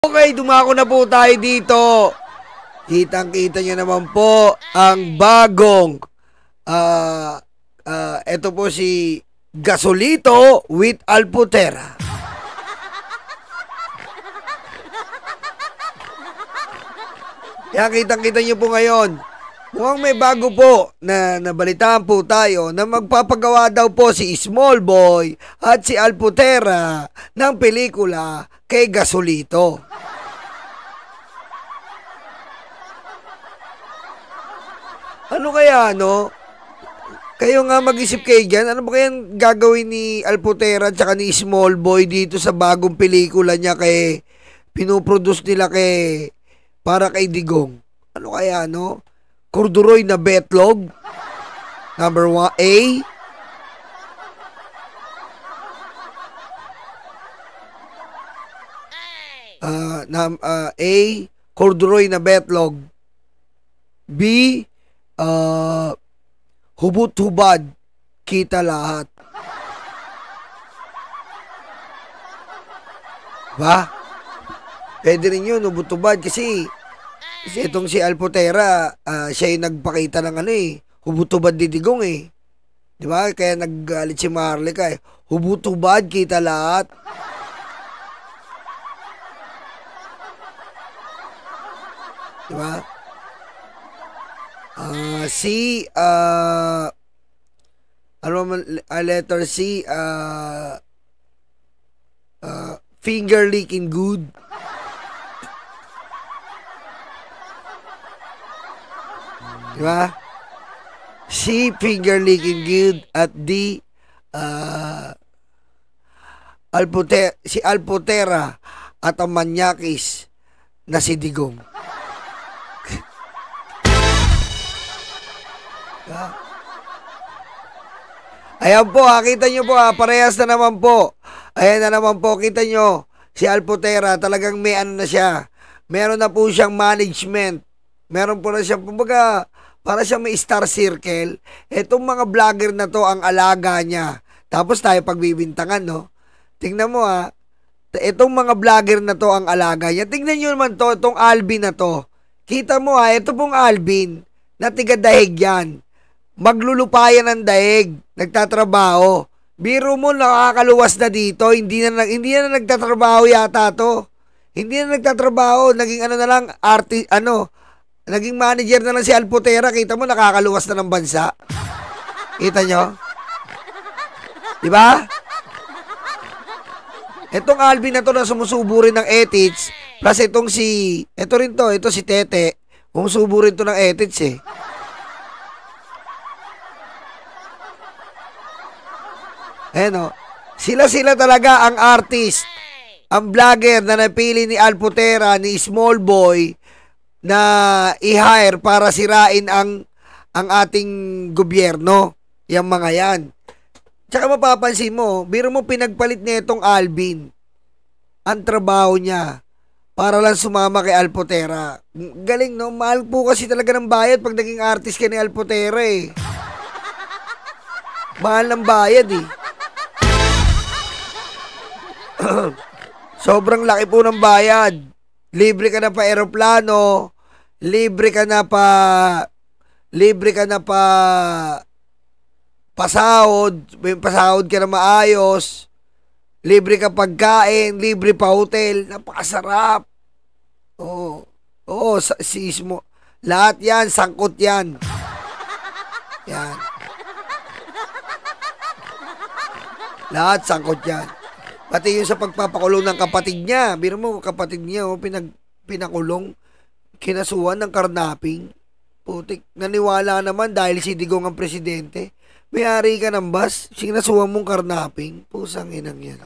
Okay, dumako na po tayo dito. Kitang-kita nyo naman po ang bagong ito po si Gasolito with Alputera. Yan, kitang-kita nyo po ngayon. Mukhang may bago po na nabalitaan po tayo na magpapagawa daw po si Small Boy at si Alputera ng pelikula kay Gasolito. Ano kaya, no? Kayo nga mag-isip kayo dyan. Ano ba kayang gagawin ni Alputera at saka ni Small Boy dito sa bagong pelikula niya kay pinoproduce nila para kay Digong? Ano kaya, no? Corduroy na betlog? Number 1, A. A. Corduroy na betlog. B. Hubot-hubad, kita lahat. Ba? Pwede rin yun, hubot-hubad kasi itong si Alputera, siya yung nagpakita ng hubot-hubad ni Digong Di ba? Kaya naggalit si Marlica hubot-hubad, kita lahat. Di ba? Letter C, finger licking good. Diba? C, finger licking good. At D, si Alputera at ang manyakis na si Digong. Ayan po, kita nyo po parehas na naman po. Ayan na naman po, kita nyo, si Alputera talagang may na siya. Meron na po siyang management. Meron po na siyang, kumbaga, para siyang may star circle. Etong mga vlogger na to ang alaga niya. Tapos tayo pagbibintangan, no? Tingnan mo etong mga vlogger na to ang alaga niya. Tingnan nyo naman to, itong Alvin na to. Kita mo ito pong Alvin, na tiga-dahig yan. Maglulupayan ng daig, nagtatrabaho. Biro mo, nakakaluwas na dito, hindi na nagtatrabaho yata to. Hindi na nagtatrabaho, naging naging manager na lang si Alputera. Kita mo, nakakaluwas na ng bansa. Kita nyo? Diba? Itong Alvin na to na sumusubo rin ng ethics, plus ito si Tete, sumusubo rin to ng ethics Sila talaga ang artist, ang vlogger na napili ni Alputera, ni Small Boy, na i-hire para sirain ang ating gobyerno. Yung mga yan. Tsaka mapapansin mo, biro mo pinagpalit niya itong Alvin. Ang trabaho niya para lang sumama kay Alputera. Galing, no? Mahal po kasi talaga ng bayad pag naging artist ka ni Alputera Mahal ng bayad Sobrang laki po ng bayad. Libre ka na pa eroplano, libre ka na pa pasahod ka na maayos, libre ka pagkain, libre pa hotel, napakasarap. Sismo. Lahat yan, sangkot yan. Yan. Lahat sangkot yan. Pati yung sa pagpapakulong ng kapatid niya. Biro mo, kapatid niya, pinakulong, kinasuhan ng karnaping. Putik, naniwala naman dahil si Digong ang presidente. May-ari ka ng bus, kinasuhan mong karnaping. Pusang inang yan.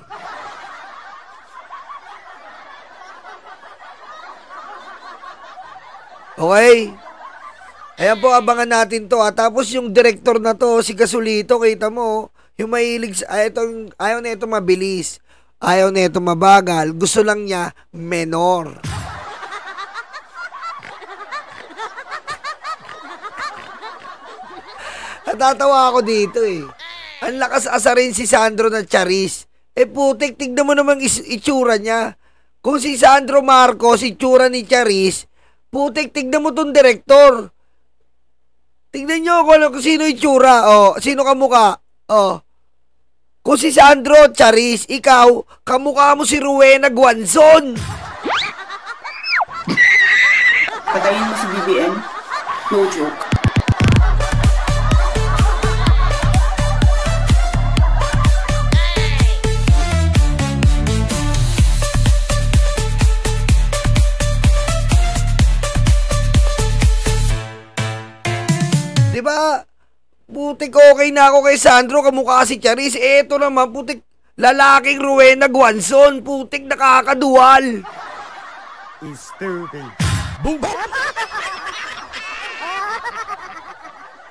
Okay? Ayan po, abangan natin to. Tapos yung director na to, si Gasolito, kita mo, yung mahilig, ayaw na ito mabilis. Ayaw na ito mabagal. Gusto lang niya menor. Natatawa ako dito Ang lakas asarin si Sandro na Charis. Putik, tignan mo namang itsura niya. Kung si Sandro Marcos, si tsura ni Charis, putik, tignan mo tong direktor. Tignan nyo kung sino yung tsura. Sino kamukha? Kung si Sandro Charis, ikaw, kamukha mo si Rowena Guanzon. Patayin mo si BBM. No joke. Diba? Putik, okay na ako kay Sandro, kamukha si Charis. Eto naman, putik, lalaking Rowena Guanzon. Putik, nakakaduwal. Stupid. Boom!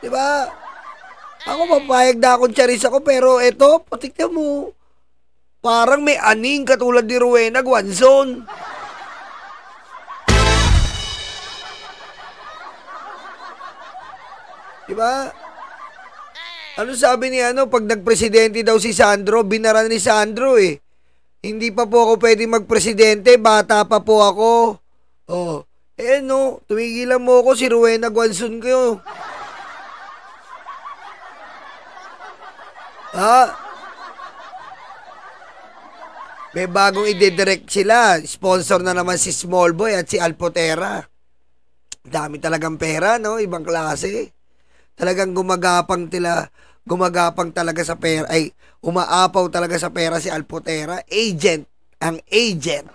Diba? Ako papayag na akong Charis ako, pero eto, putik na mo. Parang may aning katulad ni Rowena Guanzon. Diba? Ano sabi ni pag nagpresidente daw si Sandro, binara ni Sandro eh. Hindi pa po ako pwede magpresidente, bata pa po ako. Tumigilan mo ako, si Rowena Guanzon ko. May bagong ide-direct sila. Sponsor na naman si Smallboy at si Alpotera. Dami talagang pera, no? Ibang klase. Talagang gumagapang talaga sa pera, umaapaw talaga sa pera si Alpotera. Ang agent.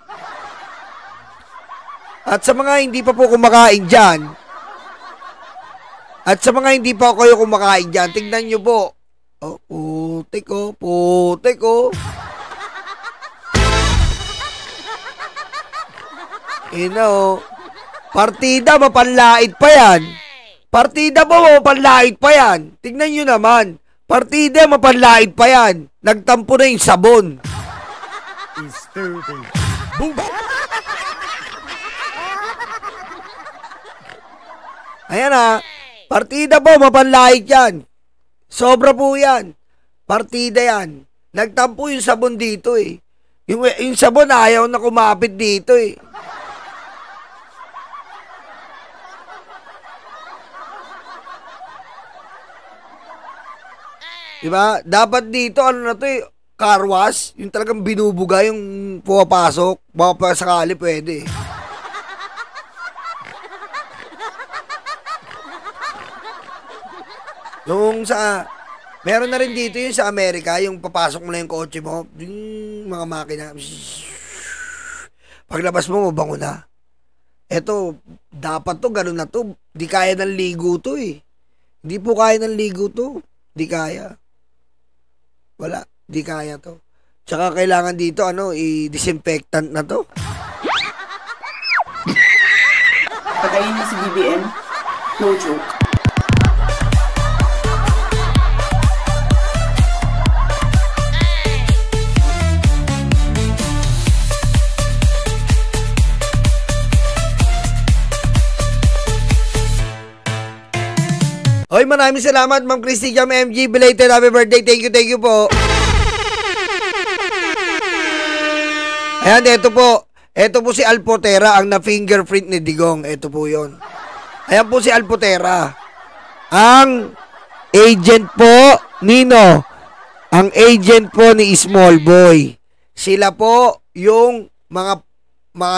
At sa mga hindi pa po kumakain dyan, tignan nyo po. Putik ko. Partida, mapanlait pa yan. Partida mo, mapanlait pa yan. Tignan nyo naman. Partida, mapanlait pa yan. Nagtampo na yung sabon. Stupid. Boom! Ayan partida po, mapanlait yan. Sobra po yan. Partida yan. Nagtampo yung sabon dito eh. Yung sabon ayaw na kumapit dito eh. Diba? Dapat dito, car wash, yung talagang binubuga yung pumapasok. Baka pa sakali pwede. Meron na rin dito yung sa Amerika, yung papasok mo na yung kotse mo, yung mga makina. Paglabas mo, mabango na. Eto, dapat to, ganun na to. Di kaya ng ligo to eh. Hindi po kaya ng ligo to. Di kaya. Wala, di kaya to. Tsaka kailangan dito, i-disinfectant na to. Patayin mo si BBM. No joke. Hoy, maraming salamat, Ma'am Christy Jam MG. Belated happy birthday. Thank you po. Ayan, ito po. Ito po si Alpotera, ang na-fingerprint ni Digong. Ito po yon. Ayan po si Alpotera. Ang agent po, Nino. Ang agent po ni Smallboy. Sila po yung mga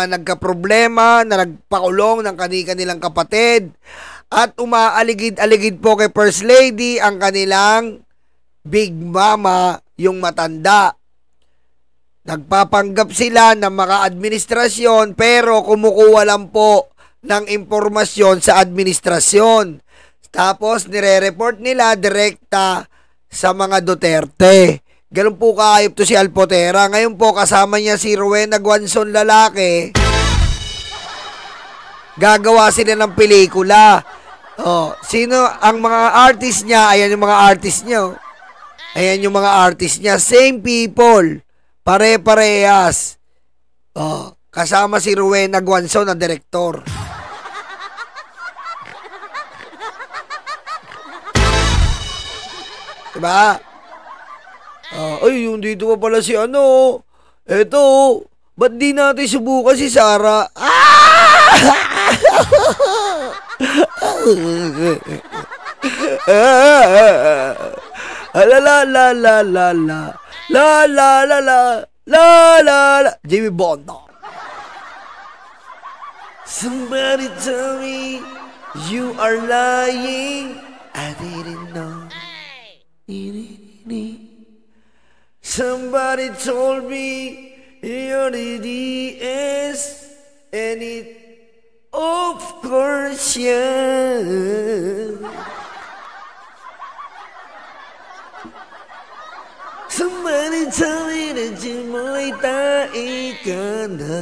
nagka-problema na nagpakulong ng kanilang kapatid. At umaaligid-aligid po kay First Lady ang kanilang Big Mama, yung matanda. Nagpapanggap sila ng mga administrasyon pero kumukuha lang po ng impormasyon sa administrasyon. Tapos nire-report nila direkta sa mga Duterte. Ganun po kaayop to si Alpotera. Ngayon po kasama niya si Rowena Guanzon lalaki. Gagawa sila ng pelikula. Sino ang mga artist niya? Ayan yung mga artist niya. Ayan yung mga artist niya. Same people. Pare-parehas. Kasama si Rowena Guanzon na direktor. Diba? Yung dito pa pala si Eto, Ba't di natin subukan si Sarah? Ah! La la la la la la la la la la la la la Jimmy Bondo. Somebody tell me you are lying. I didn't know. Somebody told me you're the DS, and it, of course, yeah. Somebody tell me that you might die ka na.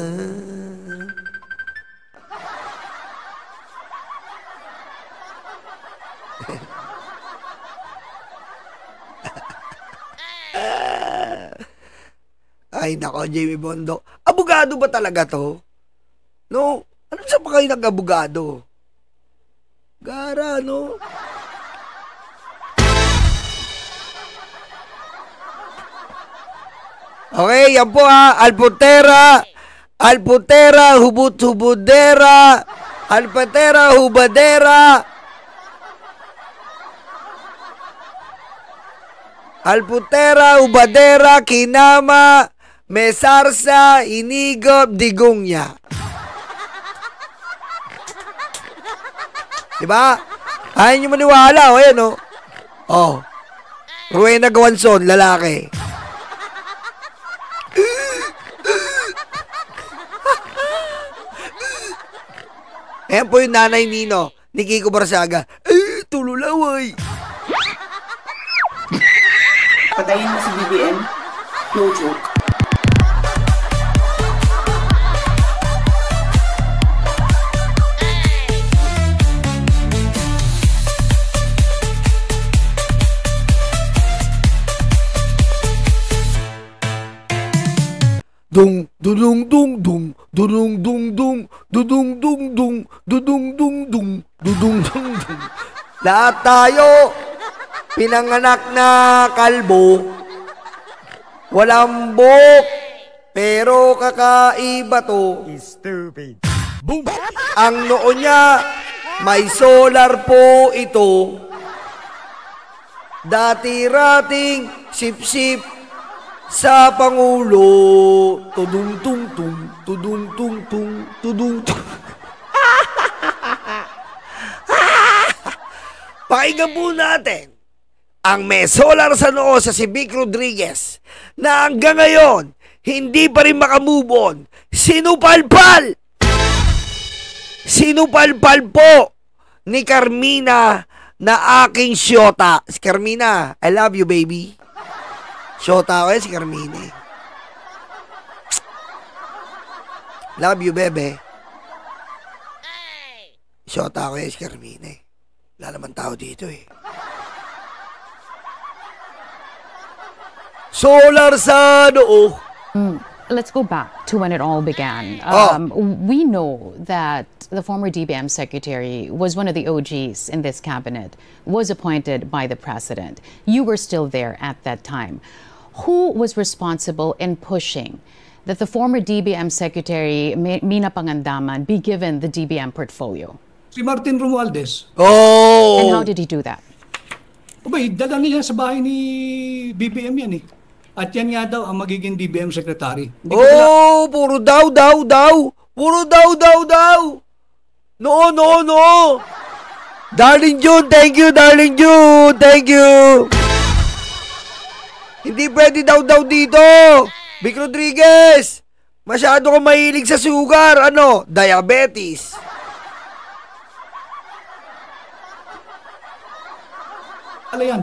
Ay, nako, Jimmy Bondo. Abogado ba talaga to? No? Ano sa pa kayo nag-abogado? Gara, no? Okay, yan po ha. Alputera, hubut-hubudera, alpatera, hubadera, alputera, hubadera, kinama, mesarsa, inigop, digungnya. Diba? Ayaw nyo maniwala, o yan, o. Oh. Rowena Gawanson, lalaki. Ayan po yung nanay Nino ni Kiko Barsaga. Tululaway. Patayin mo si BBM? No joke. Dung dudung dung dung dudung dung dung dudung dung dung dudung dung dung dudung dung dung. Lahat tayo pinanganak na kalbo, walang buhok, pero kakaiba to. Stupid. Boom! Ang noo niya may solar po ito. Dati-rating sip-sip sa Pangulo. Tudung tung tung, tudung tung tung, tudung tung. Pakinggan po natin ang may solar sa noo sa si Vic Rodriguez na hanggang ngayon hindi pa rin makamove on. Sinupalpal! Sinupalpal po ni Carmina na aking syota. Si Carmina, I love you, baby. Syota ko si Carmina. Love you, bebe. Syota ko si Carmina. Wala naman tao dito eh. Solar sa noo. Let's go back to when it all began. We know that the former DBM secretary was one of the OGs in this cabinet, was appointed by the president. You were still there at that time. Who was responsible in pushing that the former DBM secretary, Mina Pangandaman, be given the DBM portfolio? Si Martin Romualdez. Oh! And how did he do that? Abay, dala niya sa bahay ni BBM yan eh. At yan nga daw ang magiging DBM secretary. Oh, puro daw. Puro daw. No. Darling June, thank you, Darling June. Thank you. Hindi pwede daw dito. Vic Rodriguez, masyado kang mahilig sa sugar. Ano? Diabetes. Ala yan.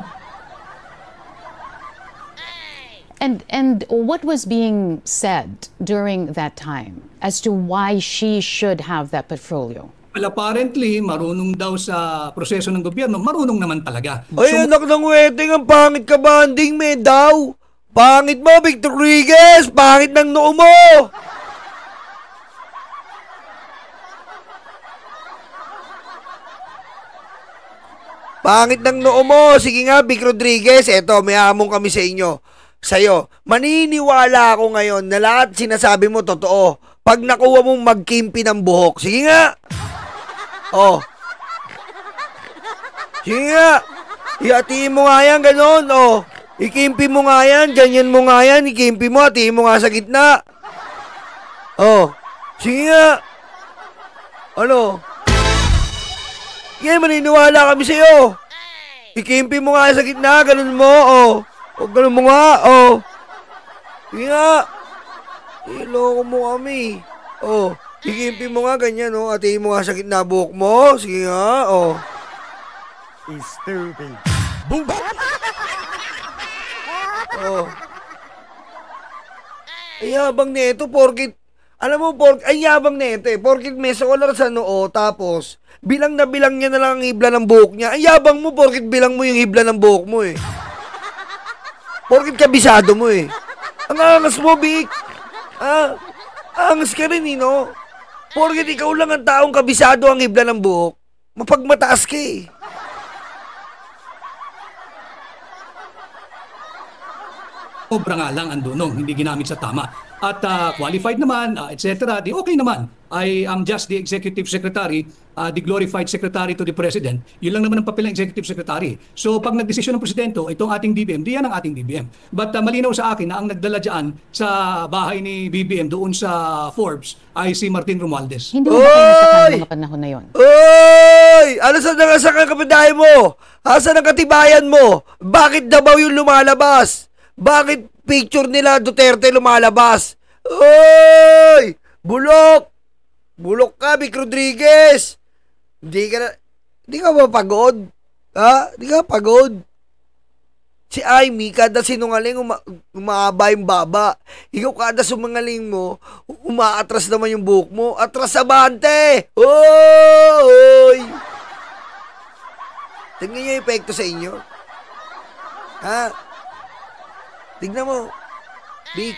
And what was being said during that time as to why she should have that portfolio? Well, apparently, marunong daw sa proseso ng gobyerno. Marunong naman talaga. Ay, anak ng wedding, ang pangit ka banding, me daw. Pangit mo, Vic Rodriguez. Pangit ng noo mo. Pangit ng noo mo. Sige nga, Vic Rodriguez. Eto, may hamon kami sa inyo. Sa'yo. Maniniwala ako ngayon na lahat sinasabi mo totoo. Pag nakuha mong magkimpi ng buhok, sige nga. Oh. Sige nga. Ihatiin mo nga yan, ganon. Oh. Ikimpi mo nga yan, ganyan mo nga yan. Ikimpi mo, hatiin mo nga sa gitna. Oh. Sige nga. Ano? Sige, maniniwala kami sa'yo. Ikimpi mo nga sa gitna, ganon mo. Oh. O, ganon mo nga. Oh. Sige nga. Iloko mo kami. Oh, ikimpi mo nga ganyan, oh. Hatiin mo nga sa gitna buhok mo. Sige nga, oh. Stupid. Boom! Oh. Ay, yabang nito, porkit, alam mo, ay yabang nito eh. Porkit may solar sa noo, tapos, bilang na bilang niya na lang ang hibla ng buhok niya. Ay, yabang mo, porkit bilang mo yung hibla ng buhok mo eh. Porkit kabisado mo eh. Ang angas mo, Vic. Ah, angas ka rin, no? Porkit ikaw lang ang taong kabisado ang hibla ng buhok, mapagmataas ka eh. Obra nga lang ang dunong, hindi ginamit sa tama. At qualified naman, etc. Di okay naman. I am just the executive secretary, the glorified secretary to the president. Yun lang naman ang papel ng executive secretary. So pag nagdesisyon ng presidente, itong ating DBM, di yan ang ating DBM. But malinaw sa akin na ang nagdala dyan sa bahay ni BBM doon sa Forbes ay si Martin Romualdez. Hindi mo ba kayo nagtatalo ng mga panahon na yon? Oy! Ano sa kapitbahay mo? Asan ang katibayan mo? Bakit Davao yung lumalabas? Bakit picture nila Duterte lumalabas? Oy! Bulok! Bulok ka, Vic Rodriguez! Di ka ba pagod? Ha? Di ka pagod? Si Amy, kada sinungaling, umaaba yung baba. Ikaw kada sumangaling mo, umaatras naman yung buhok mo. Atras sa bante! Oy! Tingnan niyo yung epekto sa inyo. Ha? Tignan mo, Vic.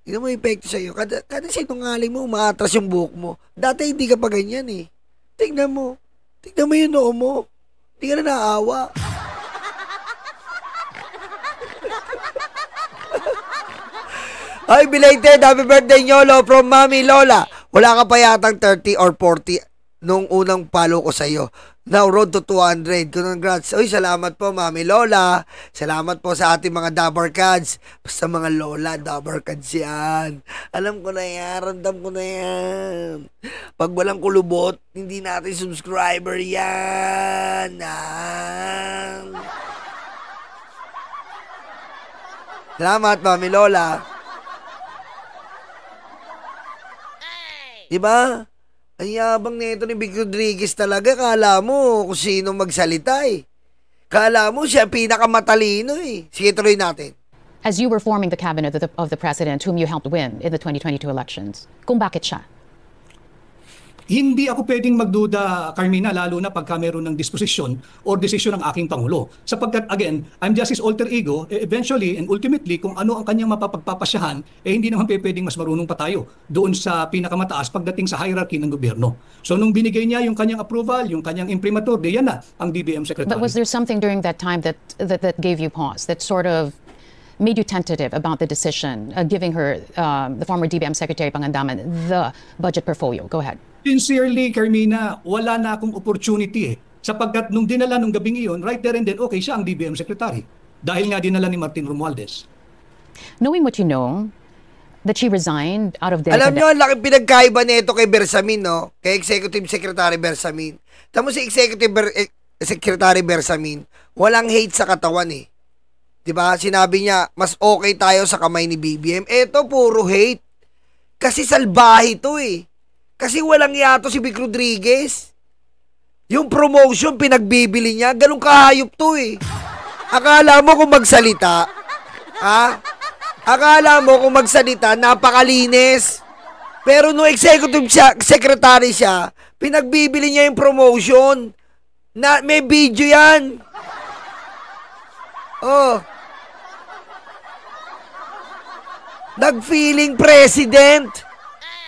Tignan mo yung epekto sa'yo. Kada sinungaling mo, umaatras yung buhok mo. Dati hindi ka pa ganyan eh. Tignan mo. Tignan mo yung noo mo. Hindi ka na naawa. Ay, belated. Happy birthday, Nyolo, from Mami Lola. Wala ka pa yatang 30 or 40 nung unang follow ko sa'yo. Now, road to 200. Congrats. Uy, salamat po, Mami Lola. Salamat po sa ating mga Dabarkads. Basta mga Lola, Dabarkads yan. Alam ko na yan. Ramdam ko na yan. Pag walang kulubot, hindi natin subscriber yan. Salamat, Mami Lola. Diba? Ang yabang nito ni Vic Rodriguez talaga. Kala mo kung sino magsalita eh. Kala mo siya pinakamatalino eh. Sige, tuloy natin. As you were forming the cabinet of the president whom you helped win in the 2022 elections, kung bakit siya? Hindi ako pwedeng magduda, Carmina, lalo na pagka meron ng disposisyon or desisyon ng aking Pangulo. Sapagkat, again, I'm just his alter ego. Eventually and ultimately, kung ano ang kanyang mapapagpapasyahan, hindi naman pwedeng mas marunong pa tayo doon sa pinakamataas pagdating sa hierarchy ng gobyerno. So, nung binigay niya yung kanyang approval, yung kanyang imprimatur, yan na ang DBM Secretary. But was there something during that time that gave you pause, that sort of made you tentative about the decision, giving her, the former DBM Secretary Pangandaman, the budget portfolio? Go ahead. Sincerely, Carmina, wala na akong opportunity eh. Sapagkat nung dinala nung gabing iyon, right there and then, okay, siya ang DBM Secretary. Dahil nga dinala ni Martin Romualdez. Knowing what you know, that she resigned out of Alam nyo, ang laking pinagkaiba nito kay Bersamin, no? Kay Executive Secretary Bersamin. Tamo si Executive Secretary Bersamin, walang hate sa katawan eh. Diba? Sinabi niya, mas okay tayo sa kamay ni BBM. Eto, puro hate. Kasi salbahe to eh. Kasi walang yato si Vic Rodriguez. Yung promotion, pinagbibili niya. Ganun kahayop to eh. Akala mo kung magsalita, ha? Akala mo kung magsalita, napakalinis. Pero no executive secretary siya, pinagbibili niya yung promotion. May video yan. Oh. Nag-feeling president.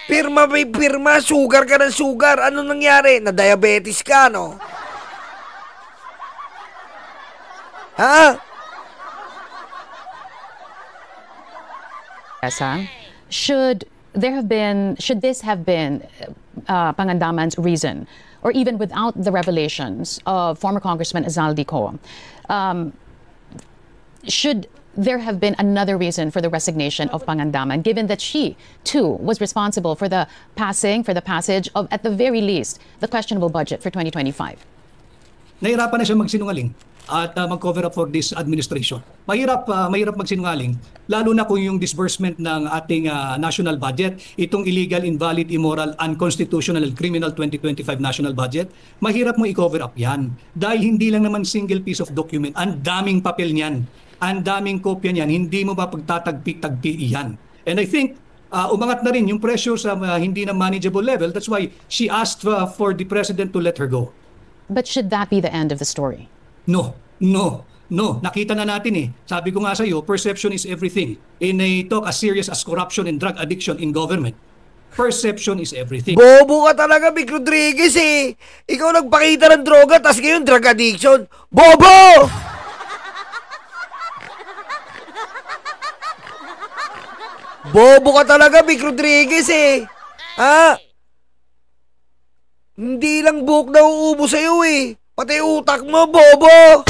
Pirma may pirma, sugar ka ng sugar. Ano nangyari? Na-diabetes ka, no? Ha? Esa, should this have been Pangandaman's reason, or even without the revelations of former Congressman Azaldi Co, should there have been another reason for the resignation of Pangandaman, given that she too was responsible for the passage of, at the very least, the questionable budget for 2025? Nahirapan na siya magsinungaling at mag-cover up for this administration. Mahirap magsinungaling, lalo na kung yung disbursement ng ating national budget, itong illegal, invalid, immoral, unconstitutional, and criminal 2025 national budget, mahirap mo i-cover up yan. Dahil hindi lang naman single piece of document, ang daming papel niyan, ang daming kopya niyan, hindi mo ba pagtatagpi-tagpi iyan. And I think, umangat na rin yung pressure sa hindi na manageable level. That's why she asked for the president to let her go. But should that be the end of the story? No. Nakita na natin eh. Sabi ko nga sa iyo, perception is everything. In a talk as serious as corruption and drug addiction in government, perception is everything. Bobo ka talaga, Vic Rodriguez eh. Ikaw nagpakita ng droga, tas ngayon drug addiction. Bobo! Bobo ka talaga, Vic Rodriguez eh. Ha? Hindi lang buhok na uubo sa'yo eh. Pati utak mo, bobo!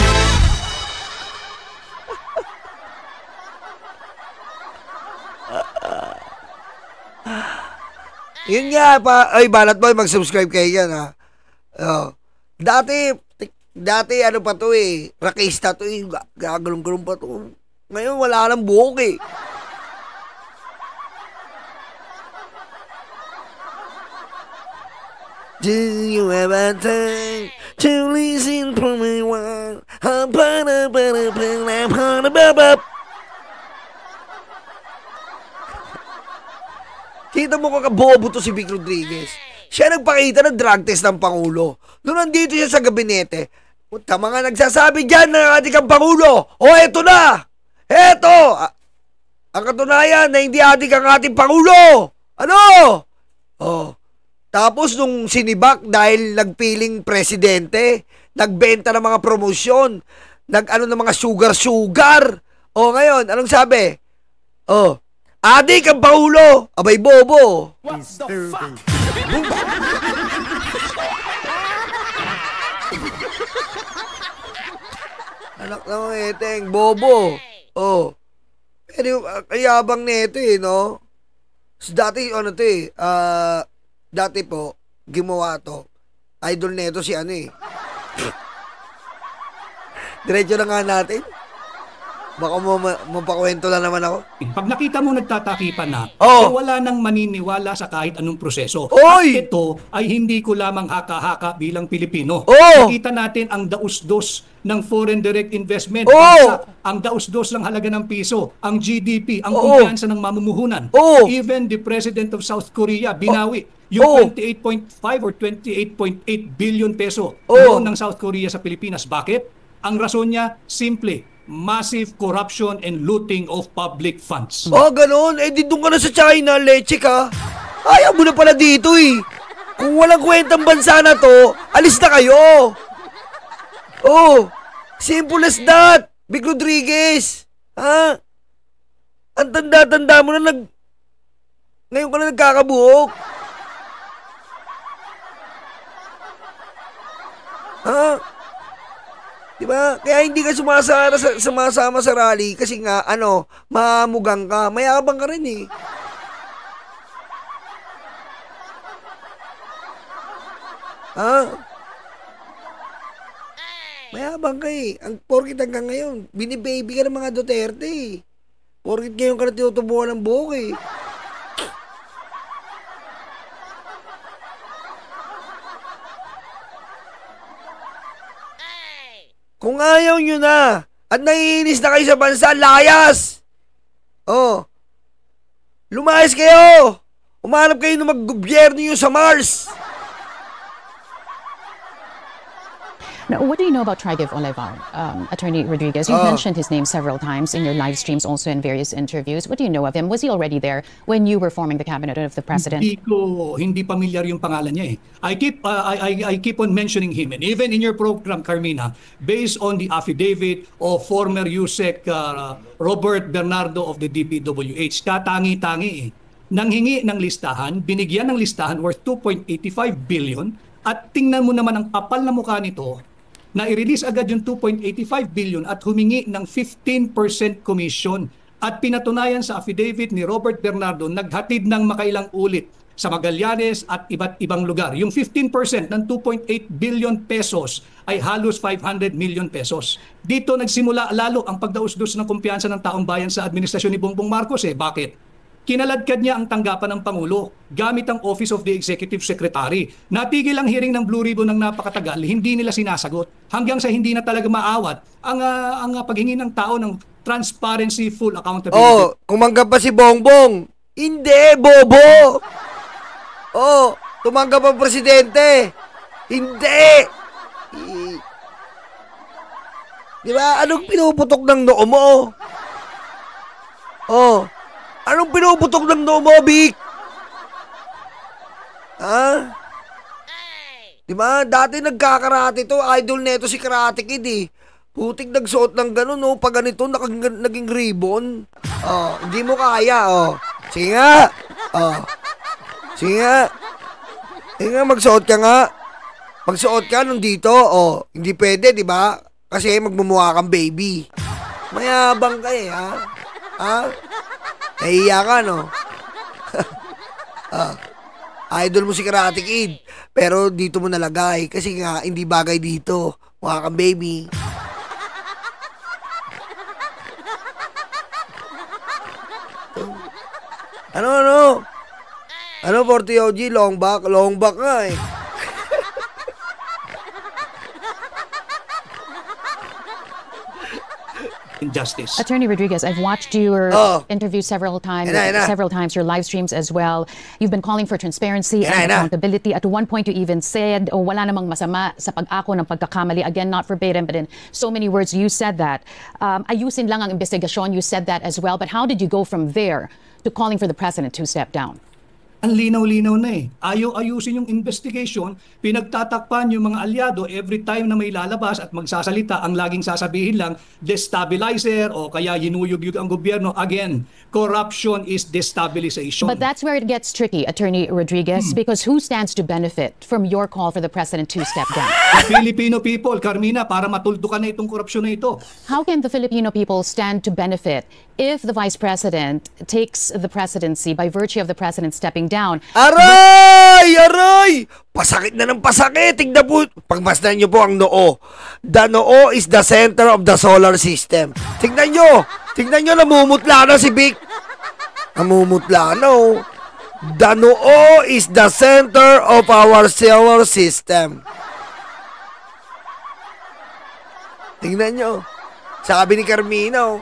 Yun nga pa. Ay, Banat Boy, mag-subscribe kayo yan ha. Dati ano pa to eh. Rakista to eh. Gagalong-galong pa to. Ngayon wala nang buhok eh. Do you ever think to listen to me while Kita mo kakabobo to si Vic Rodriguez. Siya nagpakita ng drug test ng Pangulo. Noong nandito siya sa gabinete, mga nagsasabi dyan ng ating kang Pangulo, eto na! Eto! Ang katunayan na hindi ating Pangulo! Ano? Tapos nung sinibak dahil nagpiling presidente, nagbenta ng mga promosyon, ng mga sugar. Ngayon, anong sabi? Adik ang Pangulo! Abay, bobo! What the fuck? Anak ng eteng, bobo! Pero kayabang nito eh, no? So, dati po, gumawa to. Idol neto si ano eh. Diretso na nga natin. Baka mapakwento lang naman ako. Pag nakita mo nagtatakipan na, wala nang maniniwala sa kahit anong proseso. At ito ay hindi ko lamang haka-haka bilang Pilipino. Nakita natin ang daus-dos ng foreign direct investment. Ang daus-dos ng halaga ng piso, ang GDP, ang kumpiyansa ng mamumuhunan. Even the President of South Korea, binawi yung 28.5 or 28.8 billion peso noon ng South Korea sa Pilipinas. Bakit? Ang rason niya, simple. Massive corruption and looting of public funds. Ganon. Di doon ka na sa China, leche ka. Ayaw mo na pala dito eh. Kung walang kwentang bansa na to, alis na kayo. Simple as that, Vic Rodriguez. Ha? Ang tanda-tanda mo na ngayon ka na nagkakabuhok. Ha? Diba? Kaya hindi ka sumasama sa rally kasi nga, mamugang ka. Mayabang ka rin eh. Mayabang ka eh. Porkit hanggang ngayon, binibaby ka ng mga Duterte eh. Porkit ngayon ka na tinutubuhan ng buhok eh. Kung ayaw nyo na at naiinis na kayo sa bansa, layas! Lumayas kayo! Umanap kayo ng mag-gobyerno nyo sa Mars! Now, what do you know about Trigov Olivar, Attorney Rodriguez? You've mentioned his name several times in your live streams, also in various interviews. What do you know of him? Was he already there when you were forming the cabinet of the president? Hindi pamilyar yung pangalan niya eh. I keep on mentioning him, and even in your program, Carmina, based on the affidavit of former USEC Robert Bernardo of the DPWH, katangi-tangi eh. Nanghingi ng listahan, binigyan ng listahan worth 2.85 billion, at tingnan mo naman ang kapal na mukha nito na i-release agad yung 2.85 billion at humingi ng 15% commission. At pinatunayan sa affidavit ni Robert Bernardo, naghatid ng makailang ulit sa Magallanes at iba't ibang lugar. Yung 15% ng 2.8 billion pesos ay halos 500 million pesos. Dito nagsimula lalo ang pagdausdos ng kumpiyansa ng taong bayan sa administrasyon ni Bongbong Marcos eh. Bakit? Kinaladkad niya ang tanggapan ng Pangulo gamit ang Office of the Executive Secretary. Natigil ang hearing ng Blue Ribbon ng napakatagal, hindi nila sinasagot. Hanggang sa hindi na talaga maawat ang paghingi ng tao ng transparency, full accountability. Oh, kumanggap pa si Bongbong. Hindi, bobo! Oh, tumanggap ang presidente. Hindi! Di ba? Anong pinuputok ng noo mo? Oh, anong pinuputok ng noo mo, Vic? Ha? Di ba? Dati nagkakarate to. Idol neto si Karate Kid eh. Putik nagsuot ng gano'n, no? Pag ganito, naging ribbon. Oh, hindi mo kaya, oh. Sige nga. Oh. Sige nga. Sige nga, magsuot ka nga. Magsuot ka nung dito, oh. Hindi pwede, di ba? Kasi magmumukha kang baby. Mayabang ka eh, ha? Ha? Nahiya ka, no? Idol mo si Karate Kid. Pero dito mo nalagay. Kasi nga, hindi bagay dito. Mukha kang baby. Ano? Ano, 40 OG? Long back? Long back nga eh. Injustice. Attorney Rodriguez, I've watched your interviews several times, your live streams as well. You've been calling for transparency and accountability. At one point, you even said, wala namang masama sa pag-ako ng pagkakamali. Again, not verbatim, but in so many words, you said that. Ayusin lang ang investigasyon, you said that as well. But how did you go from there to calling for the president to step down? Ang linaw-linaw na eh. Ayusin yung investigation, pinagtatakpan yung mga alyado every time na may lalabas at magsasalita, ang laging sasabihin lang, destabilizer o kaya yinuyug-yug ang gobyerno. Again, corruption is destabilization. But that's where it gets tricky, Attorney Rodriguez, because who stands to benefit from your call for the president to step down? The Filipino people, Carmina, para matuldukan na itong korupsyon na ito. How can the Filipino people stand to benefit if the vice president takes the presidency by virtue of the president stepping down? Aray! Aray! Pasakit na ng pasakit. Tignan po. Pagmasdan nyo po ang noo. The noo is the center of the solar system. Tignan nyo. Tignan nyo, namumutla na si Vic. Namumutla na oh. The noo is the center of our solar system. Tignan nyo. Sabi ni Carmina,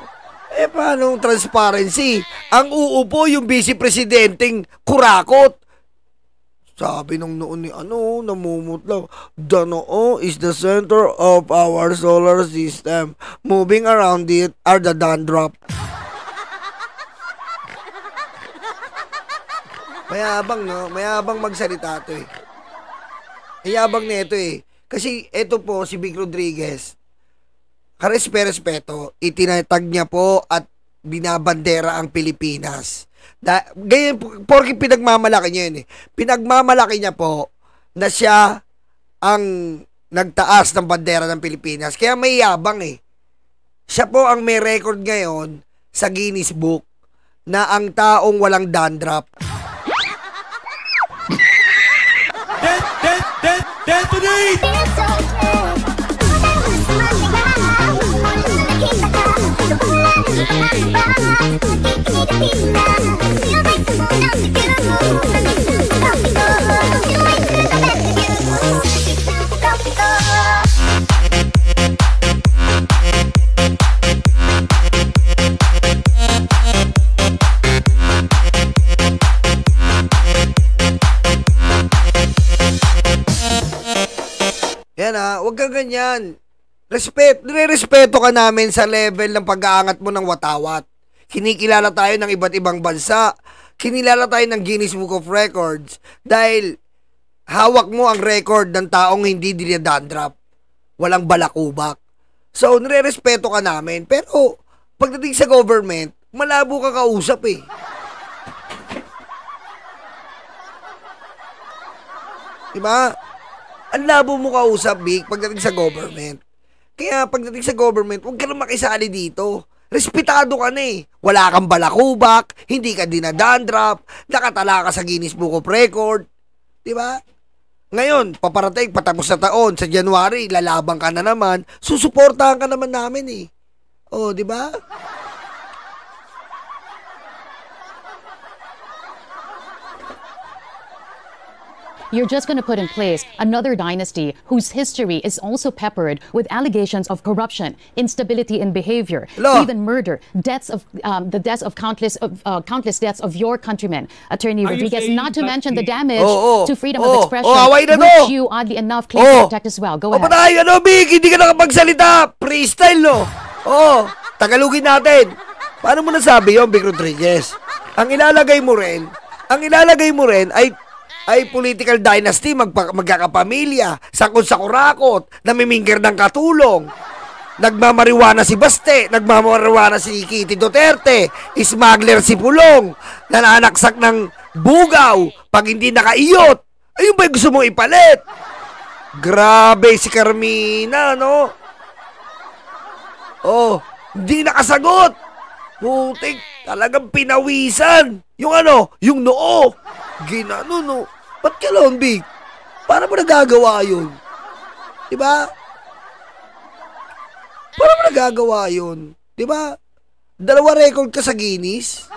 paano transparency? Ang uupo yung vice-presidenteng kurakot. Sabi nung noon ni namumutla. The noo is the center of our solar system. Moving around it are the dandruff. Mayabang, no? Mayabang magsalita to eh. Mayabang nito eh. Kasi ito po si Vic Rodriguez. Karespeto, itinatag niya po at binabandera ang Pilipinas. Ganyan, porque pinagmamalaki niya yun eh. Pinagmamalaki niya po na siya ang nagtaas ng bandera ng Pilipinas. Kaya may yabang eh. Siya po ang may record ngayon sa Guinness Book na ang taong walang dandruff. Yan huwag kang ganyan. Nire-respeto ka namin sa level ng pag-aangat mo ng watawat. Kinikilala tayo ng iba't ibang bansa. Kinilala tayo ng Guinness Book of Records dahil hawak mo ang record ng taong hindi dinadandruff. Walang balakubak. So, nire-respeto ka namin. Pero, pagdating sa government, malabo ka kausap eh. Diba? Ang labo mo kausap, Vic, pagdating sa government. Kaya pagdating sa government, huwag ka na makisali dito. Respetado ka na eh. Wala kang balakubak, hindi ka dinadandruff, nakatala ka sa Guinness Book of Record. Diba? Ngayon, paparating, patapos na taon, sa January, lalabang ka na naman, susuportahan ka naman namin eh. Oh, diba? You're just going to put in place another dynasty whose history is also peppered with allegations of corruption, instability in behavior, even murder, deaths of the deaths of countless deaths of your countrymen, Attorney Rodriguez. Not to mention the damage to freedom of expression, which you oddly enough claim to protect as well. Go ahead. Patay, Vic, hindi ka nakapagsalita. Freestyle, no? Tagalogin natin. Paano mo nasabi yun, Vic Rodriguez? Ang ilalagay mo rin ay political dynasty, magkakapamilya, sangkot sa kurakot, namimingkir ng katulong, nagmamariwana si Baste, nagmamariwana si Kitty Duterte, smuggler si Pulong, nananaksak ng bugaw pag hindi nakaiyot. Ayun ba yung gusto mong ipalit? Grabe si Carmina, no? Hindi nakasagot. Putik, talagang pinawisan. Yung noo. Ginano, no? Ba't gano'n, Big? Paano mo nagagawa yun? Diba? Paano mo nagagawa yun? Diba? 2 record ka sa Guinness?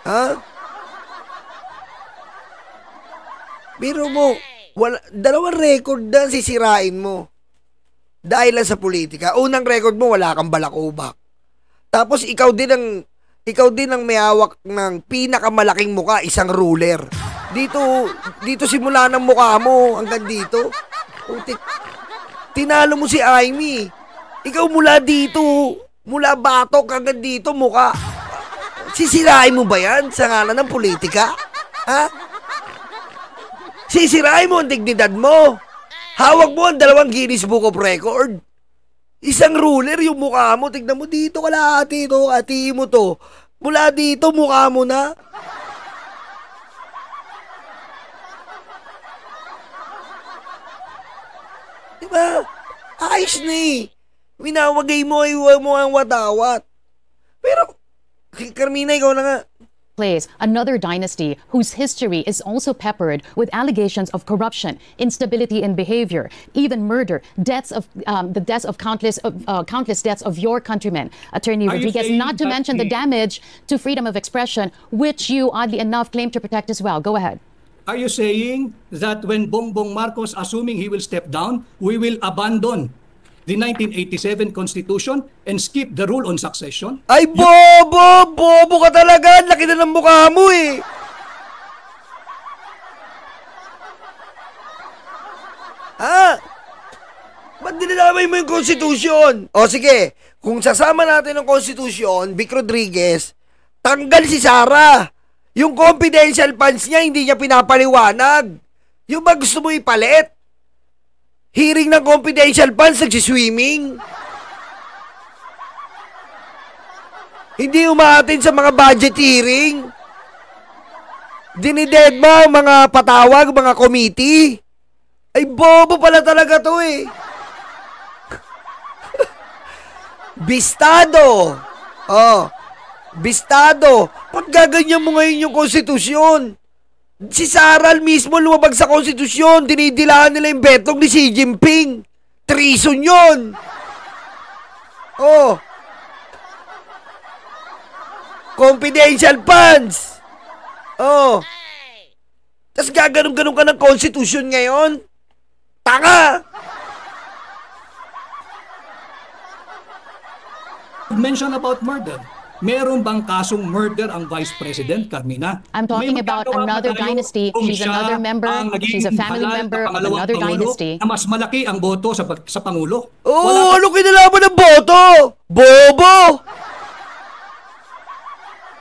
Ha? Biro mo, 2 record na sisirain mo. Dahil lang sa politika. Unang record mo, wala kang balakubak. Tapos ikaw din ang may hawak ng pinakamalaking muka, isang ruler. Dito simula ng mukha mo hanggang dito. Tinalo mo si Amy. Ikaw mula batok hanggang dito mukha. Sisirain mo ba yan sa ngalan ng politika? Ha? Sisirain mo ang dignidad mo. Hawak mo ang 2 Guinness Book of Record. Isang ruler yung mukha mo. Tignan mo dito, kalahati ito, ati mo to. Mula dito, mukha mo na. Diba? Ayos na eh. Winawagay mo, iwan mo ang watawat. Pero, Carmina, ikaw na nga. Place another dynasty whose history is also peppered with allegations of corruption, instability in behavior, even murder, deaths of countless deaths of your countrymen, Attorney Rodriguez. Not to mention the damage to freedom of expression, which you oddly enough claim to protect as well. Go ahead. Are you saying that when Bongbong Marcos, assuming he will step down, we will abandon the 1987 Constitution and skip the rule on succession? Ay, bobo ka talaga. Laki na ng mukha mo eh. Ha? Ba't dinadamay mo yung Constitution? O sige, kung sasama natin ang Constitution, Vic Rodriguez, tanggal si Sara. Yung confidential funds niya, hindi niya pinapaliwanag. Yung ba gusto mo ipalit? Hearing ng confidential funds, nagsiswimming. Hindi umaatin sa mga budget hearing. Dinidedma ang mga patawag, mga committee. Ay, bobo pala talaga to eh. Bistado. Bistado. Ba't gaganyan mo ngayon yung konstitusyon? Si Saral mismo lumabag sa konstitusyon. Dinidilaan nila yung betong ni Xi Jinping. Treason yun. Confidential funds. Tapos gaganon-ganon ka ng konstitusyon ngayon? Tanga! Mention about murder. meron bang kasong murder ang Vice President, Carmina? I'm talking May about magagawa ba another tayo dynasty. kung She's siya another member. ang naging She's a family halal na member of pangalawang another Pangulo dynasty. na mas malaki ang boto sa Pangulo? Oo, ano kinalaman ng boto? Bobo!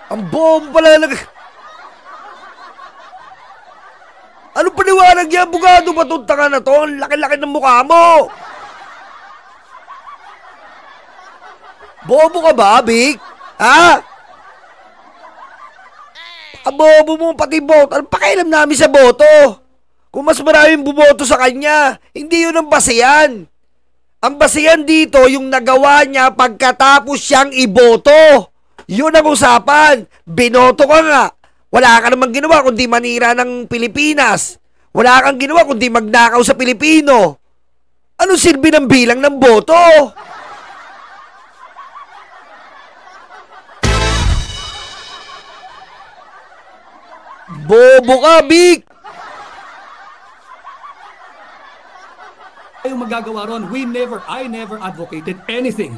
Ang bobo pala Ano paliwanag niya, abogado ba itong tanga na to? Ang laki-laki ng mukha mo! Bobo ka ba, Vic? Ha? Bobo mo pati boto. Ano pakialam namin sa boto? Kung mas maraming bumoto sa kanya, hindi yun ang basehan. Ang basehan dito, yung nagawa niya pagkatapos siyang iboto. Yun ang usapan. Binoto ka nga. Wala ka namang ginawa kundi manira ng Pilipinas. Wala kang ginawa kundi magnakaw sa Pilipino. Anong silbi ng bilang ng boto? Bobo ka, Vic! Yung magagawa ron, I never advocated anything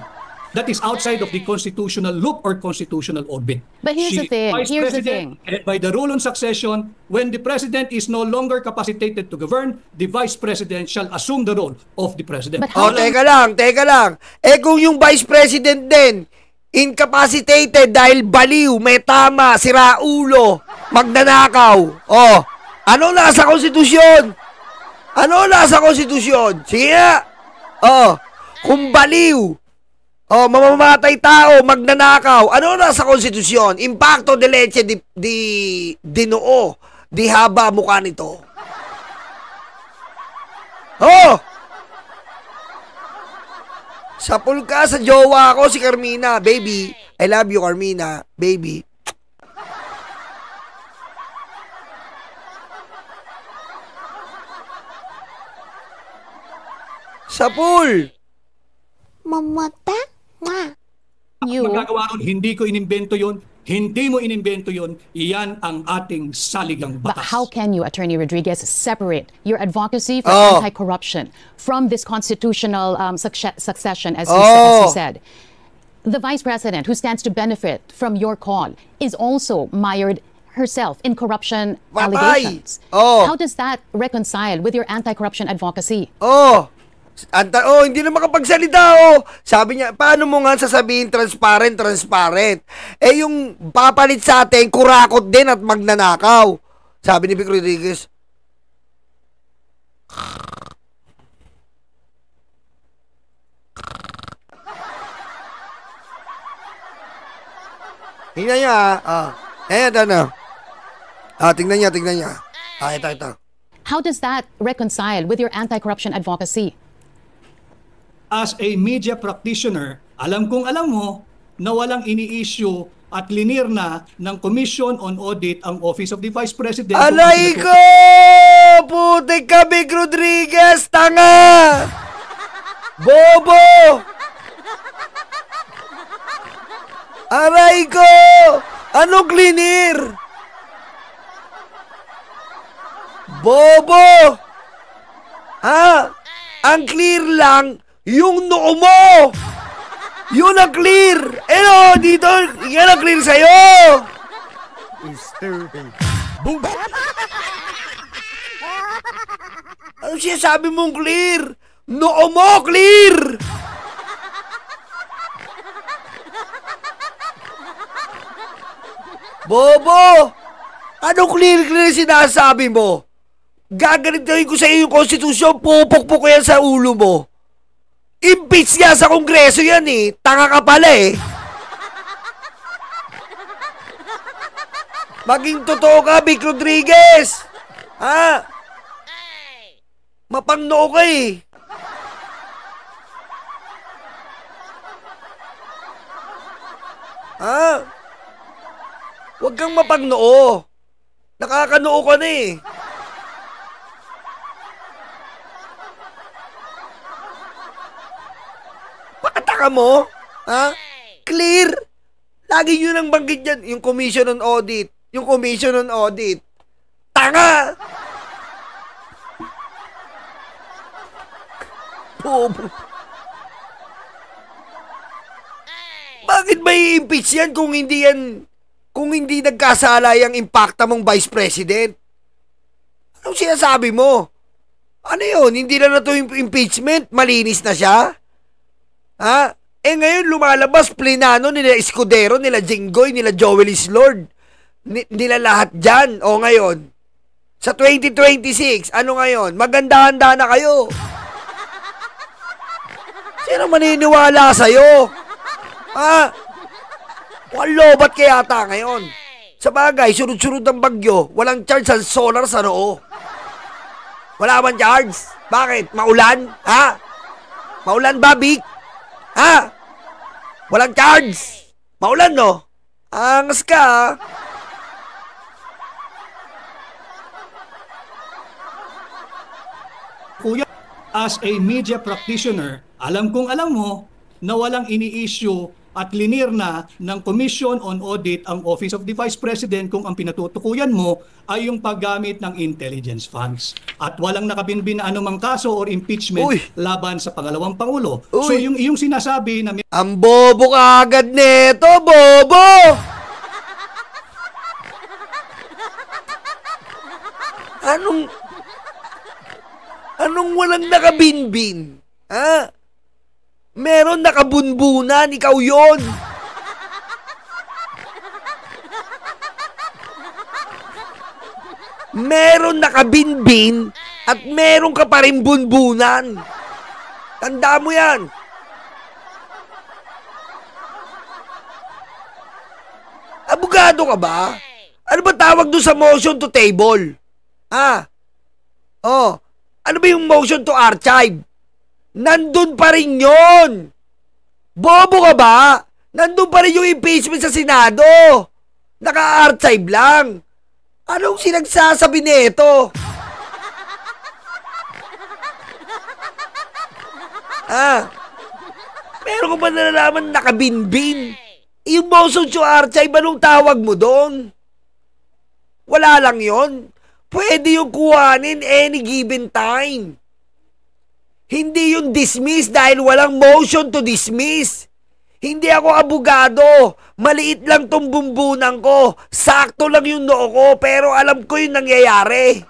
that is outside of the constitutional loop or constitutional orbit. But here's the thing, Vice here's the President, thing. By the rule on succession, when the President is no longer capacitated to govern, the Vice President shall assume the role of the President. But how- Teka lang. Eh kung yung Vice President din, incapacitated dahil baliw, may tama, siraulo, magnanakaw. Ano nasa konstitusyon? Ano nasa konstitusyon? Sige nga. Kung baliw, mamamatay tao, magnanakaw, ano nasa konstitusyon? Impacto de leche di noo, di haba mukha nito. Sapul ka sa jowa ko, si Carmina. Baby, I love you, Carmina. Baby. Sapul! Mamata nga. You, Magagawa ron, hindi ko inimbento yun, hindi mo inimbento yun, iyan ang ating saligang but batas. how can you, Attorney Rodriguez, separate your advocacy for Oh. anti-corruption from this constitutional succession, as Oh. you said? The Vice President, who stands to benefit from your call, is also mired herself in corruption Patay. allegations. Oh. How does that reconcile with your anti-corruption advocacy? Hindi na makapagsalita, Sabi niya, paano mo nga sasabihin transparent? Eh, yung papalit sa atin, kurakot din at magnanakaw. Sabi ni Vic Rodriguez. Tingnan niya, tingnan niya. Ito. How does that reconcile with your anti-corruption advocacy? As a media practitioner, alam mo na walang ini-issue at linir na ng Commission on Audit ang Office of the Vice President. Alay ko! Putik ka, Vic Rodriguez! Tanga! Bobo! Aray ko! Ano cleaner? Bobo! Ang clear lang, yung noo mo! Yun ang clear! Dito, yan ang clear sa'yo! Stupid. Boom! Ano siya sabi mong clear? Noo mo, clear! Bobo! Ano clear sinasabi mo? Gaganitahin ko sa iyo yung konstitusyon, pupukpuk ko yan sa ulo mo. Impeach nga sa kongreso yan tanga ka pala Maging totoo ka, Vic Rodriguez! Mapangnoo ka Huwag kang mapangnoo. Nakakanoo ka na Pakataka mo? Clear? Lagi yun ang banggit dyan. Yung Commission on Audit. Tanga! Bobo. Bakit may impeach yan kung hindi nagkasala yung impacta mong Vice President? Anong sinasabi mo? Ano yun? Hindi na to impeachment? Malinis na siya? Ha? Ngayon lumalabas plenano nila Escudero, nila Jinggoy, nila Joel Islord. Nila lahat dyan. O ngayon, sa 2026, ano ngayon? Maganda-handa na kayo. Sino maniniwala sa'yo? Ha? Lobat kaya ata ngayon. Sa bagay, sunod-sunod ng bagyo, walang charge sa solar sa noo. Wala man charge? Bakit? Maulan? Ha? Maulan ba, Big? Ha? Walang charge? Maulan, no? Angas ka, ha? Kuya, as a media practitioner, alam mo na walang ini-issue at linir na ng Commission on Audit ang Office of the Vice President kung ang pinatutukuyan mo ay yung paggamit ng intelligence funds. At walang nakabinbin na anumang kaso or impeachment laban sa pangalawang Pangulo. So yung iyong sinasabi na ang bobo ka agad neto, bobo! Anong walang nakabinbin? Ha? Meron nakabunbunan, ikaw yon. Meron nakabinbin at meron ka pa rin bunbunan. Tanda mo yan. Abogado ka ba? Ano ba tawag doon sa motion to table? Ha? Oh, ano ba yung motion to archive? Nandun pa rin yun. Bobo ka ba? Nandun pa rin yung impeachment sa Senado. Naka-archive lang. Anong sinagsasabi nito? Meron ko ba nalalaman nakabinbin? Yung motion to archive, anong tawag mo doon? Wala lang yon. Pwede yung kuhanin any given time. Hindi yung dismiss dahil walang motion to dismiss. Hindi ako abogado. Maliit lang tong bumbunan ko. Sakto lang yung noo ko, pero alam ko yung nangyayari.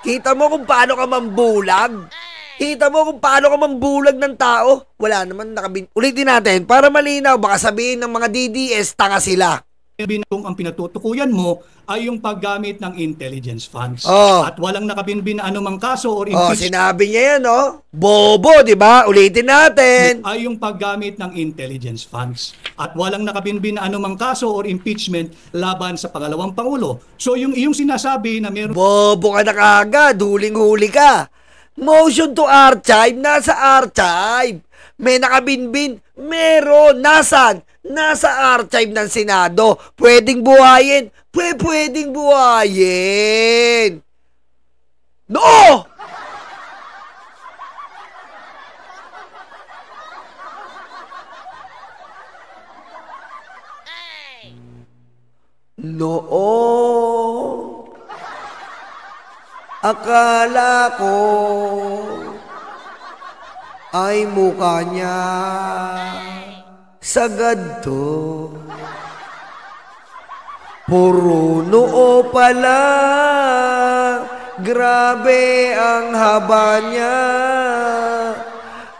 Kita mo kung paano ka mambulag? Kita mo kung paano ka mambulag ng tao? Wala naman ulitin natin para malinaw. Baka sabihin ng mga DDS, tanga sila. Kung ang pinatutukuyan mo ay yung paggamit ng intelligence funds. At walang nakabinbin na anumang kaso or impeachment. Sinabi niya yan, Bobo, di ba? Ulitin natin. Ay yung paggamit ng intelligence funds. At walang nakabinbin na anumang kaso or impeachment laban sa pangalawang Pangulo. So yung iyong sinasabi na meron... Bobo ka na kagad, huling-huli ka. Motion to archive, nasa archive. May nakabinbin, meron. Nasaan? Nasa archive ng Senado. Pwedeng buhayin. Pwedeng buhayin. No! Noong akala ko ay mukha niya sagad to. Puro noo pala, grabe ang haba niya.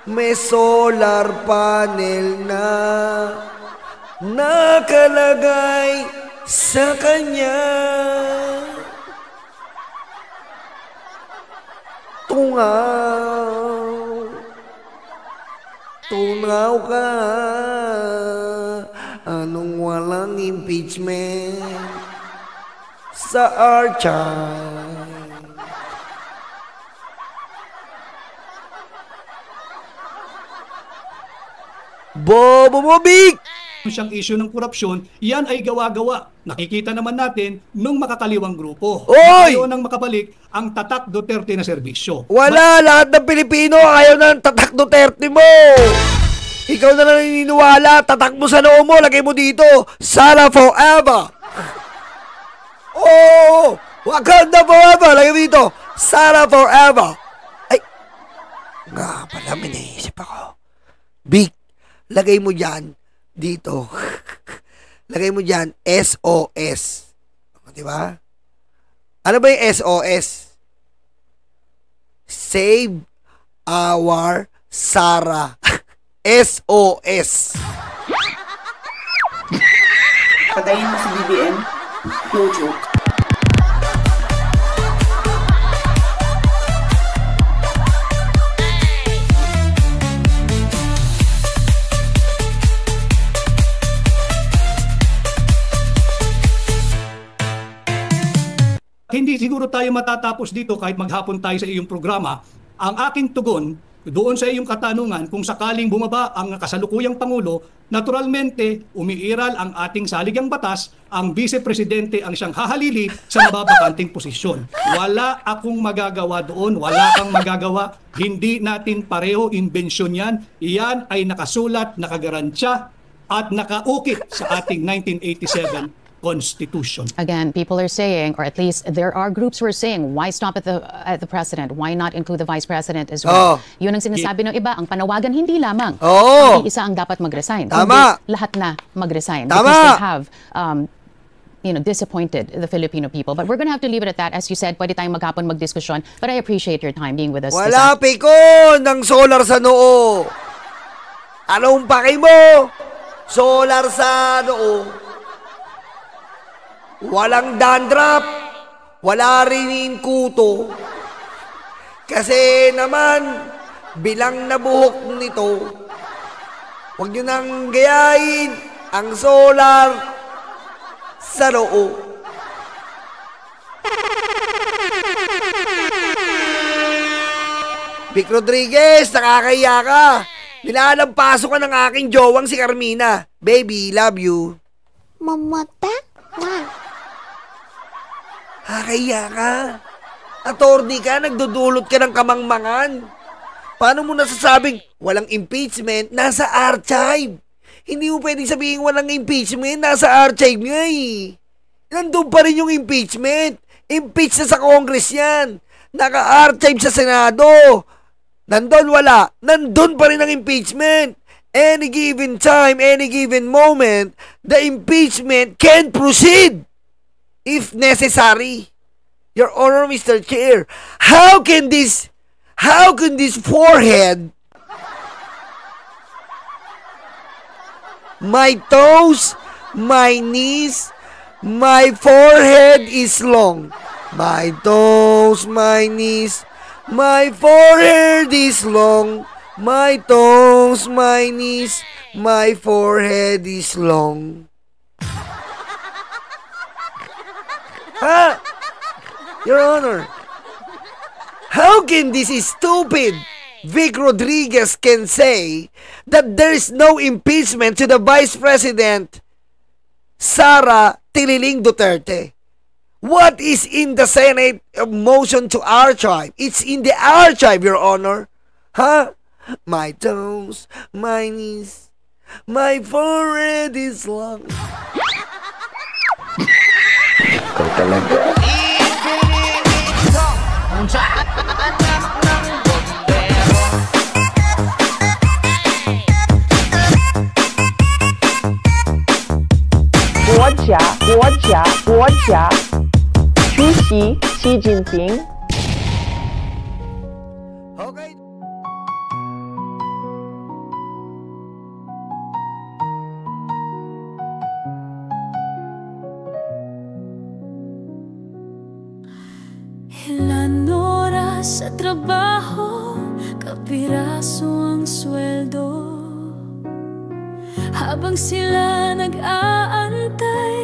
May solar panel na nakalagay sa kanya. Tungaw ka. Anong walang impeachment sa archive? Bobo mo, Big! Siyang issue ng korupsyon, yan ay gawa-gawa. Nakikita naman natin nung makakaliwang grupo. Oy! Ayaw nang makabalik ang Tatak Duterte na serbisyo. Wala! Lahat ng Pilipino ayaw ng Tatak Duterte mo! Ikaw na lang naniniwala, tatak mo sa noo mo, lagay mo dito, Sara forever! Wakanda forever, lagay mo dito, Sara forever! Ay, Nga pala, may naisip ako. Vic, lagay mo dyan, dito. Lagay mo dyan, SOS. Diba? Ano ba yung SOS? Save our Sarah. SOS. Patayin mo si BBM? No joke. Hindi siguro tayo matatapos dito kahit maghapon tayo sa iyong programa. Ang aking tugon doon sa iyong katanungan, kung sakaling bumaba ang kasalukuyang Pangulo, naturalmente umiiral ang ating saligang batas, ang Vice Presidente ang siyang hahalili sa mababakanting posisyon. Wala akong magagawa doon, wala kang magagawa, hindi natin pareho imbensyon yan. Iyan ay nakasulat, nakagarantya at nakaukit sa ating 1987 Constitution. Again, people are saying, or at least there are groups who are saying, why stop at the president? Why not include the vice president as well? Yun ang sinasabi ng iba. Ang panawagan hindi lamang. Hindi isa ang dapat mag-resign. Tama. Kundi lahat na mag-resign. Tama. Because they have disappointed the Filipino people. But we're going to have to leave it at that. As you said, pwede tayong maghapon magdiskusyon. But I appreciate your time being with us. Wala pikon ng solar sa noo. Anong paki mo? Solar sa noo. Walang dandruff, wala rin kuto. Kasi naman, bilang na buhok nito, huwag nyo nang gayahin ang solar sa noo. Vic Rodriguez, nakakaya ka. Nilalampaso ka ng aking jowang si Carmina. Baby, love you. Mamata? Nga. Kaya ka. Attorney ka, nagdudulot ka ng kamangmangan. Paano mo nasasabing walang impeachment? Nasa archive. Hindi mo pwedeng sabihin walang impeachment. Nasa archive nga eh. Nandun pa rin yung impeachment. Impeach na sa Congress yan. Naka-archive sa Senado. Nandun wala. Nandun pa rin ang impeachment. Any given time, any given moment, the impeachment can proceed. If necessary. Your Honor, Mr. Chair, how can this forehead, my toes, my knees, my forehead is long. My toes, my knees, my forehead is long. My toes, my knees, my forehead is long. Ha? Your Honor, how can this stupid Vic Rodriguez can say that there is no impeachment to the Vice President Sara Tililing Duterte? What is in the Senate motion to archive? It's in the archive, Your Honor. Huh? My toes, my knees, my forehead is long. Guo 出席习近平。 Okay. Ilan oras sa trabaho, kapiraso ang sweldo. Habang sila nag-aantay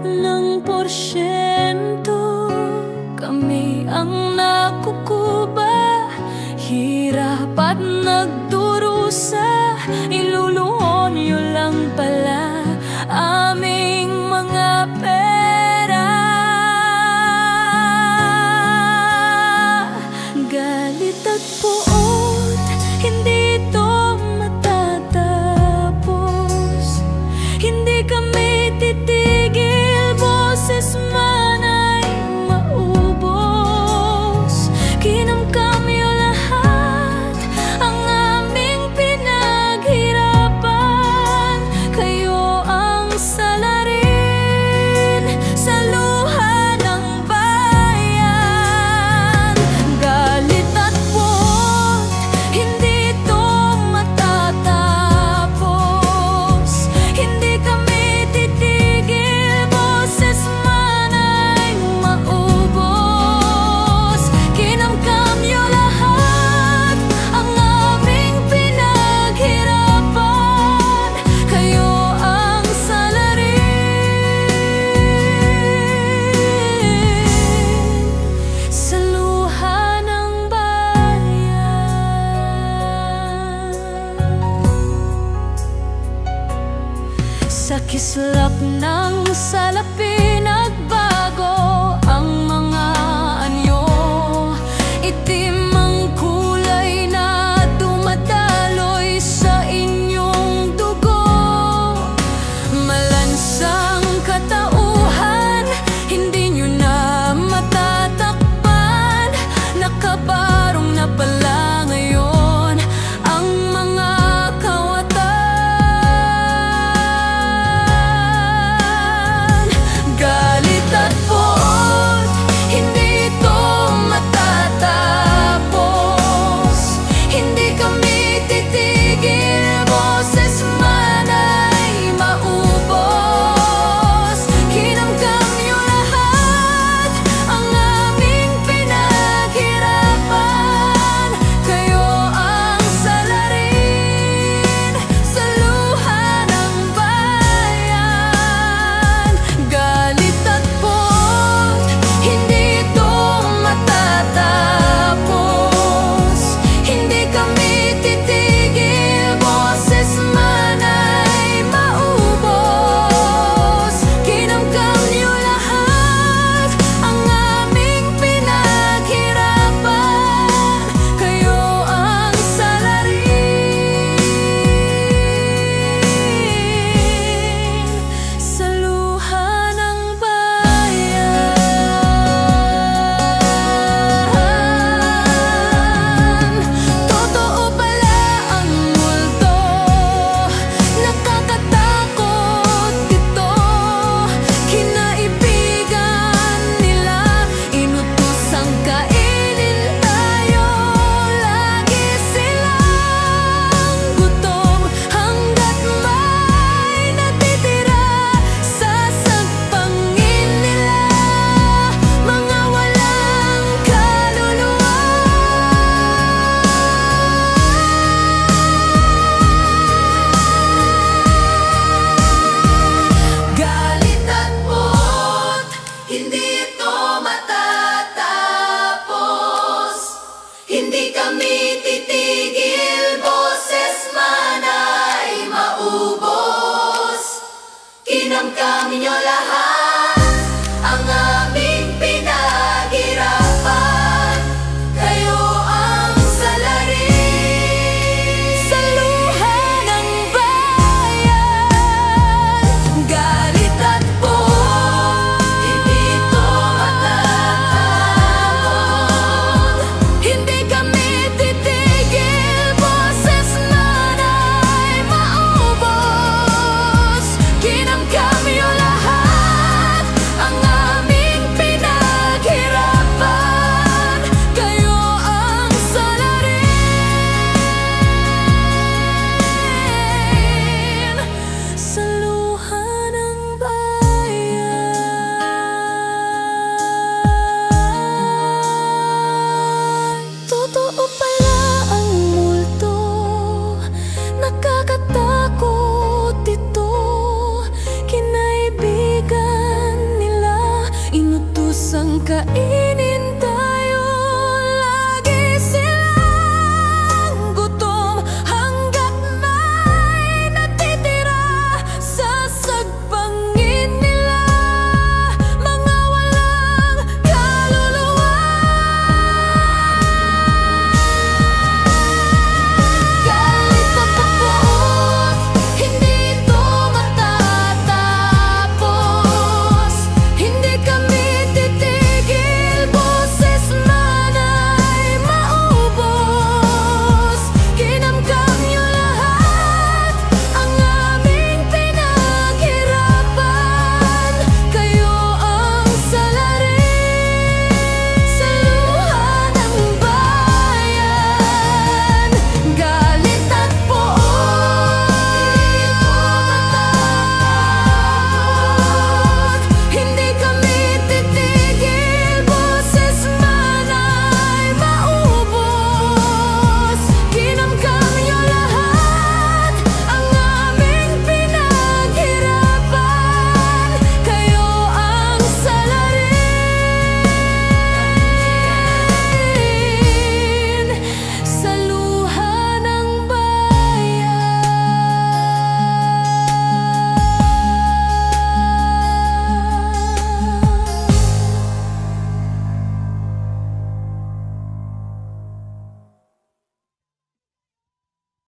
ng porsyento, kami ang nakukuba, hirap at nagdurusa. Iluluhon nyo lang pala aming mga pera. Galit at puot, hindi ito matatapos. Hindi Sa kislap ng salapi nagbago ang mga anyo. Itim ang kulay na dumadaloy sa inyong dugo. Malansang katauhan, hindi nyo na matatakpan. Nakabarong na pala ngayon ang mga kawatan. Galit at poot, hindi ito matatapos. Hindi kami titigil, boses man ay maubos. Kinamkam nyo lahat ang aming pinaghirapan. Kayo ang salarin sa luha ng bayan. Galit at poot, hindi ito matatapos. Hindi kami titigil, boses man ay maubos. Kinamkam nyo lahat ang aming pinaghirapan. Kayo ang salarin sa luha ng bayan. Totoo pala ang multo, nakakatakot ito. Kinaibigan nila, inutosang kainin tayo. Lagi silang gutom hanggat may natitira. Sasagpangin nila mga walang kaluluwa. Galit at poot, hindi ito matatapos. Hindi kami titigil, boses man ay maubos. Kinamkam ninyo lahat ang aming pinaghirapan. Kayo ang salarin sa luha ng bayan. Galit at poot, hindi ito matatapos. Hindi kami titigil, boses man ay maubos. Kinamkam nyo lahat ang aming pinaghirapan. Kayo ang salarin sa luha ng bayan. Totoo pala ang multo, nakakatakot ito. Kinaibigan nila, inutosang kainin